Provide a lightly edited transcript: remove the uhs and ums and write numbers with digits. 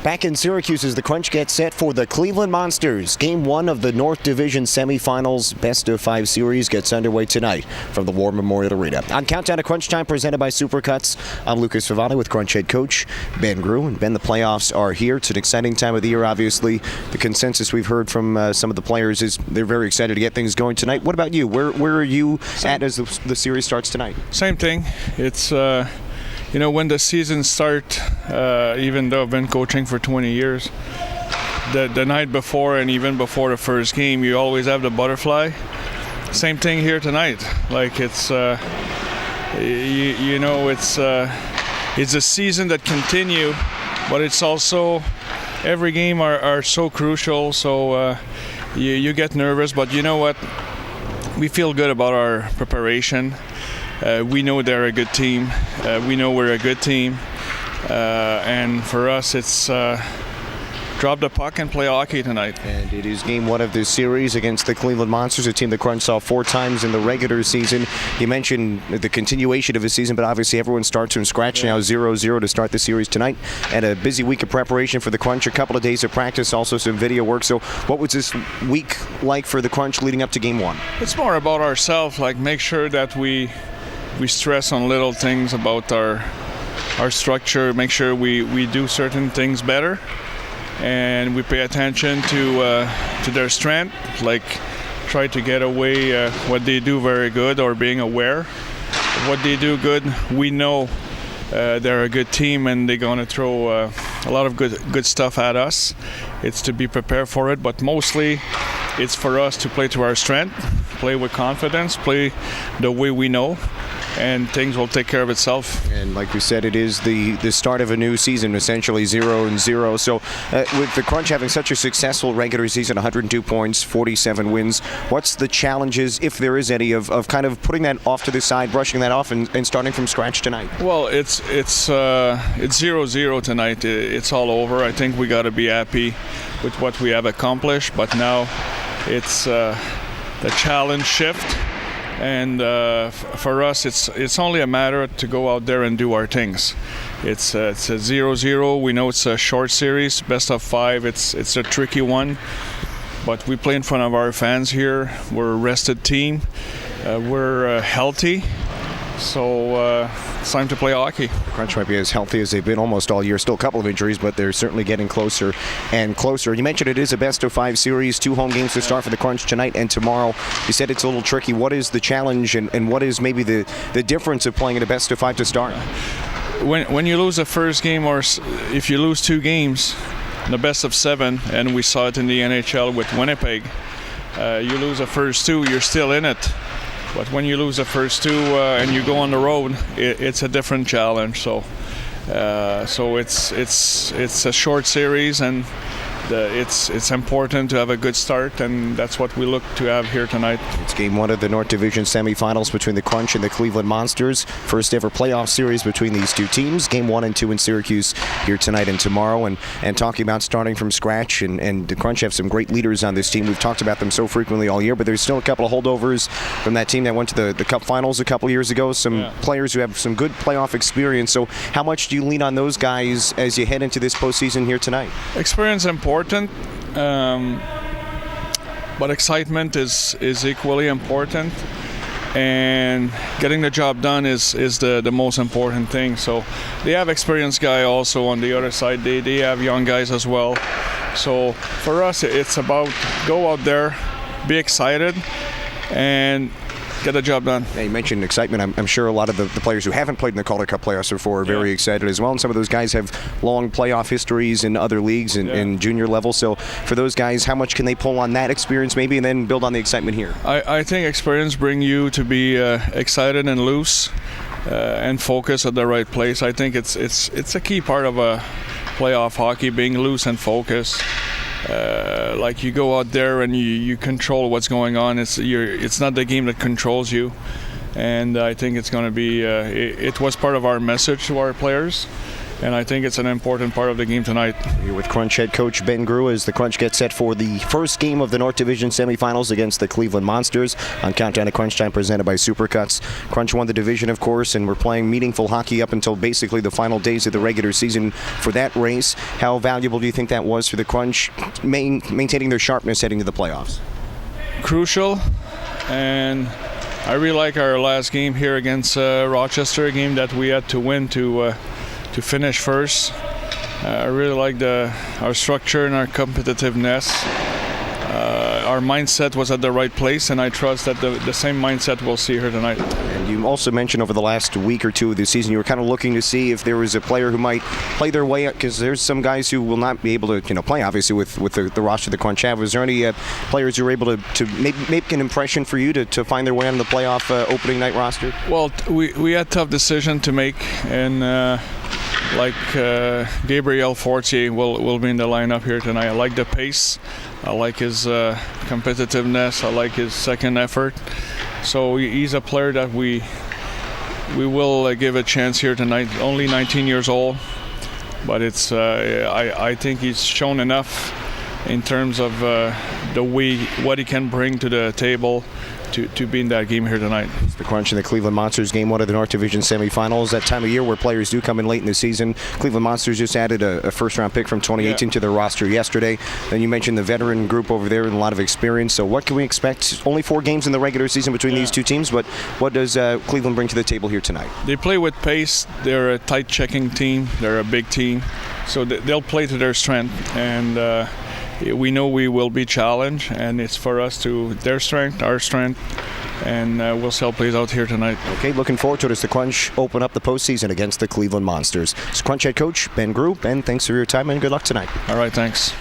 Back in Syracuse as the Crunch gets set for the Cleveland Monsters. Game 1 of the North Division semifinals best-of-5 series gets underway tonight from the War Memorial Arena. On Countdown to Crunch Time, presented by Supercuts, I'm Lukas Favale with Crunch head coach Ben Groulx. And Ben, the playoffs are here. It's an exciting time of the year, obviously. The consensus we've heard from some of the players is they're very excited to get things going tonight. What about you? Where are you at as the series starts tonight? Same thing. It's when the season starts, even though I've been coaching for 20 years, the night before and even before the first game, you always have the butterfly. Same thing here tonight. Like it's a season that continue, but it's also every game are so crucial. So you get nervous, but you know what? We feel good about our preparation. We know they're a good team. We know we're a good team. And for us, it's drop the puck and play hockey tonight. And it is game 1 of this series against the Cleveland Monsters, a team the Crunch saw 4 times in the regular season. You mentioned the continuation of the season, but obviously everyone starts from scratch now, 0-0 to start the series tonight. And a busy week of preparation for the Crunch, a couple of days of practice, also some video work. So what was this week like for the Crunch leading up to game 1? It's more about ourselves, like make sure that we stress on little things about our structure, make sure we do certain things better, and we pay attention to their strength, like try to get away what they do very good, or being aware of what they do good. We know they're a good team and they're going to throw a lot of good stuff at us. It's to be prepared for it, but mostly it's for us to play to our strength, play with confidence, play the way we know, and things will take care of itself. And like we said, it is the start of a new season, essentially 0-0. So with the Crunch having such a successful regular season, 102 points, 47 wins, what's the challenges, if there is any, of kind of putting that off to the side, brushing that off, and starting from scratch tonight? Well, it's 0-0 tonight. It's all over. I think we got to be happy with what we have accomplished, but now it's the challenge shift. And for us, it's only a matter to go out there and do our things. It's a 0-0. We know it's a short series, best of 5. It's a tricky one, but we play in front of our fans here. We're a rested team. We're healthy. So it's time to play hockey. The Crunch might be as healthy as they've been almost all year. Still a couple of injuries, but they're certainly getting closer and closer. You mentioned it is a best-of-5 series, 2 home games to start for the Crunch tonight and tomorrow. You said it's a little tricky. What is the challenge, and what is maybe the difference of playing in a best-of-5 to start? When you lose the first game, or if you lose 2 games, the best of 7, and we saw it in the NHL with Winnipeg, you lose the first 2, you're still in it. But when you lose the first 2 and you go on the road, it's a different challenge. So it's a short series, and it's important to have a good start, and that's what we look to have here tonight. It's game 1 of the North Division semifinals between the Crunch and the Cleveland Monsters. First ever playoff series between these two teams. Game 1 and 2 in Syracuse here tonight and tomorrow. And talking about starting from scratch, and the Crunch have some great leaders on this team. We've talked about them so frequently all year, but there's still a couple of holdovers from that team that went to the Cup Finals a couple years ago. Some players who have some good playoff experience. So how much do you lean on those guys as you head into this postseason here tonight? Experience important. But excitement is equally important, and getting the job done is the most important thing. So they have experienced guys also on the other side. They have young guys as well. So for us, it's about go out there, be excited, and get the job done. Yeah, you mentioned excitement. I'm sure a lot of the players who haven't played in the Calder Cup playoffs before are very excited as well. And some of those guys have long playoff histories in other leagues and junior level. So for those guys, how much can they pull on that experience maybe and then build on the excitement here? I think experience bring you to be excited and loose and focus at the right place. I think it's a key part of a playoff hockey, being loose and focused. Like you go out there and you control what's going on. It's not the game that controls you, and I think it's going to be. It was part of our message to our players, and I think it's an important part of the game tonight. Here with Crunch head coach Ben Groulx as the Crunch gets set for the first game of the North Division semifinals against the Cleveland Monsters on Countdown to Crunch Time presented by Supercuts. Crunch won the division, of course, and we're playing meaningful hockey up until basically the final days of the regular season for that race. How valuable do you think that was for the Crunch maintaining their sharpness heading to the playoffs? Crucial, and I really like our last game here against Rochester, a game that we had to win to finish first. I really like our structure and our competitiveness. Our mindset was at the right place, and I trust that the same mindset we'll see here tonight. And you also mentioned over the last week or two of the season, you were kind of looking to see if there was a player who might play their way up, because there's some guys who will not be able to play, obviously, with the roster the Crunch have. Was there any players who were able to make an impression for you to find their way on the playoff opening night roster? Well, we had tough decision to make, and Gabriel Fortier will be in the lineup here tonight. I like the pace. I like his competitiveness. I like his second effort. So he's a player that we will give a chance here tonight. Only 19 years old, but it's I think he's shown enough in terms of what he can bring to the table to be in that game here tonight. The Crunch and the Cleveland Monsters, game one of the North Division semifinals. That time of year where players do come in late in the season. Cleveland Monsters just added a first-round pick from 2018 to their roster yesterday. Then you mentioned the veteran group over there with a lot of experience. So what can we expect? Only 4 games in the regular season between these two teams, but what does Cleveland bring to the table here tonight? They play with pace. They're a tight checking team. They're a big team. So they'll play to their strength, and we know we will be challenged, and it's for us to their strength, our strength, and we'll see how it plays out here tonight. Okay, looking forward to it as the Crunch open up the postseason against the Cleveland Monsters. It's Crunch head coach Ben Groulx. Ben, thanks for your time and good luck tonight. All right, thanks.